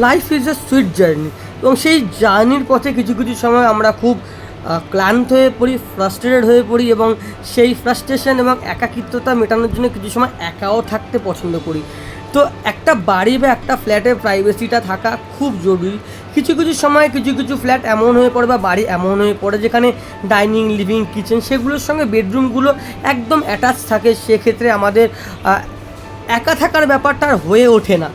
Life is a sweet journey, এবং সেই জার্নির পথে কিছু কিছু সময় আমরা খুব ক্লান্ত হয়ে পড়ি, ফ্রাস্ট্রেটেড হয়ে পড়ি, এবং সেই ফ্রাস্ট্রেশন এবং একাকিত্বতা মেটানোর জন্য কিছু সময় একাও থাকতে পছন্দ করি। তো একটা বাড়ি বা একটা ফ্ল্যাটের প্রাইভেসিটা থাকা খুব জরুরি। কিছু কিছু সময় কিছু কিছু ফ্ল্যাট এমন হয়ে পড়ে বা বাড়ি এমন হয়ে পড়ে যেখানে ডাইনিং, লিভিং, কিচেন সেগুলোর সঙ্গে বেডরুমগুলো একদম অ্যাটাচ থাকে। সেক্ষেত্রে আমাদের একা থাকার ব্যাপারটা আর হয়ে ওঠে না,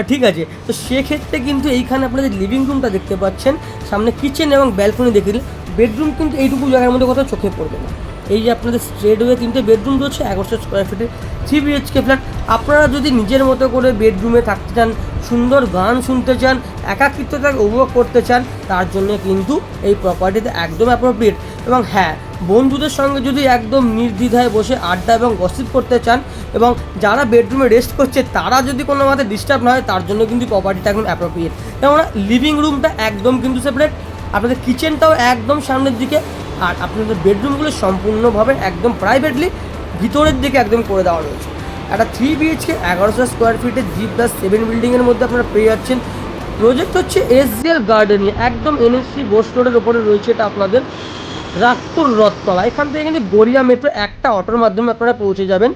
ঠিক আছে। তো সেক্ষেত্রে কিন্তু এইখানে আপনারা যে লিভিং রুমটা দেখতে পাচ্ছেন, সামনে কিচেন এবং ব্যালকনি দেখে দিলে বেডরুম কিন্তু এইটুকু জায়গার মধ্যে কোথাও চোখে পড়বে না। এই যে আপনাদের স্ট্রেট ওয়ে 3টে বেডরুম রয়েছে, 1100 স্কোয়ার ফিটের 3 BHK ফ্ল্যাট। আপনারা যদি নিজের মতো করে বেডরুমে থাকতে চান, সুন্দর গান শুনতে চান, একাকিত্বতাকে উপভোগ করতে চান, তার জন্য কিন্তু এই প্রপার্টিতে একদম অ্যাপ্রোপ্রিয়েট। এবং হ্যাঁ, বন্ধুদের সঙ্গে যদি একদম নির্দ্বিধায় বসে আড্ডা এবং গসিপ করতে চান, এবং যারা বেডরুমে রেস্ট করছে তারা যদি কোনো মতে ডিস্টার্ব না হয়, তার জন্য কিন্তু প্রপার্টিটা একদম অ্যাপ্রোপ্রিয়েট। কেননা লিভিং রুমটা একদম কিন্তু সেপারেট, আপনাদের কিচেনটাও একদম সামনের দিকে, আর আপনাদের বেডরুমগুলো সম্পূর্ণভাবে একদম প্রাইভেটলি ভিতরের দিকে একদম করে দেওয়া রয়েছে। একটা 3 BHK 1100 স্কোয়ার ফিটের G+7 বিল্ডিংয়ের মধ্যে আপনারা পেয়ে যাচ্ছেন। প্রজেক্ট হচ্ছে SGL গার্ডেন, একদম NSC বোস রোডের ওপরে রয়েছে এটা আপনাদের রাগপুর রথতলা। এখান থেকে কিন্তু গড়িয়া মেট্রো একটা অটোর মাধ্যমে আপনারা পৌঁছে যাবেন।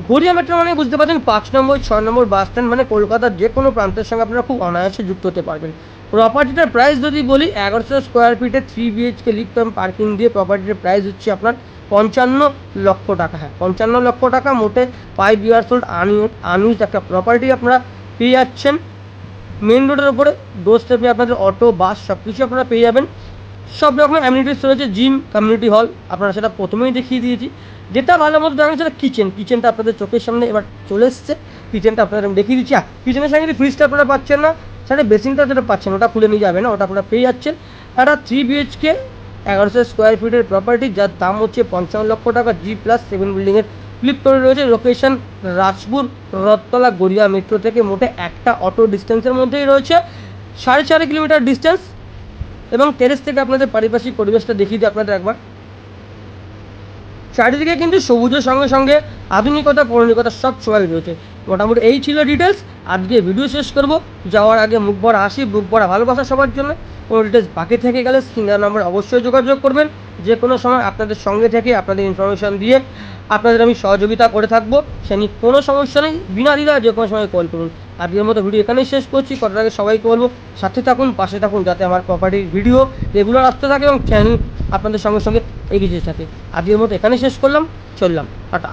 গড়িয়া মেট্রো মানে বুঝতে পারছেন 5 নম্বর 6 নম্বর বাস স্ট্যান্ড, মানে কলকাতার যে কোনো প্রান্তের সঙ্গে আপনারা খুব অনায়াসে যুক্ত হতে পারবেন। প্রপার্টিটার প্রাইস যদি বলি, 1100 স্কোয়ার ফিটে 3 BHK লিফট এবং পার্কিং দিয়ে প্রপার্টিটার প্রাইস হচ্ছে আপনার 55 লক্ষ টাকা। হ্যাঁ, 55 লক্ষ টাকা মোটে 5 ইয়ার্স ওল্ড আনইউজড একটা প্রপার্টি আপনারা পেয়ে যাচ্ছেন। মেন রোডের ওপরে ডোর স্টেপে আপনাদের অটো, বাস সব কিছু আপনারা পেয়ে যাবেন। সব রকমের অ্যামিনিটিস রয়েছে, জিম, কমিউনিটি হল, আপনারা সেটা প্রথমেই দেখিয়ে দিয়েছি। যেটা ভালো মতো দেখেন সেটা কিচেনটা আপনাদের চোখের সামনে এবার চলে এসছে। কিচেনটা আপনারা দেখিয়ে দিচ্ছি। কিচেনের সঙ্গে ফ্রিজটা আপনারা পাচ্ছেন না, সেটা বেসিনটা যেটা পাচ্ছেন ওটা খুলে নিয়ে যাবে না, ওটা আপনারা পেয়ে যাচ্ছেন। একটা 3 BHK 1100 স্কোয়ার ফিটের প্রপার্টি, যার দাম হচ্ছে 55 লক্ষ টাকা। G+7 বিল্ডিংয়ের ফ্লিপ করে রয়েছে। লোকেশন রাজপুর রথতলা, গড়িয়া মেট্রো থেকে মোটে একটা অটো ডিস্টেন্সের মধ্যেই রয়েছে, 4.5 কিলোমিটার ডিস্টেন্স। এবং টেরেস থেকে আপনাদের পারিপার্শ্বিক পরিবেশটা দেখিয়ে দিই আপনাদের একবার। চারিদিকে কিন্তু সবুজের সঙ্গে সঙ্গে আধুনিকতা, পৌরাণিকতা সব সময় রয়েছে। মোটামুটি এই ছিল ডিটেলস। আজকে ভিডিও শেষ করব, যাওয়ার আগে মুখ ভরা হাসি, বুক ভরা ভালোবাসা সবার জন্য। কোনো ডিটেলস বাকি থেকে গেলে স্ক্রিনের নাম্বার অবশ্যই যোগাযোগ করবেন। যে কোনো সময় আপনাদের সঙ্গে থেকে আপনাদের ইনফরমেশান দিয়ে আপনাদের আমি সহযোগিতা করে থাকবো, সে নিয়ে কোনো সমস্যা নেই। বিনা দ্বিধায় যে কোনো সময় কল করুন। আজকের মতো ভিডিও এখানেই শেষ করছি। করার আগে সবাইকে বলবো সাথে থাকুন, পাশে থাকুন, যাতে আমার প্রপার্টির ভিডিও রেগুলার আসতে থাকে এবং চ্যানেল আপনাদের সঙ্গে সঙ্গে এগিয়ে যেতে থাকে। আজকের মতো এখানেই শেষ করলাম, চললাম, টাটা।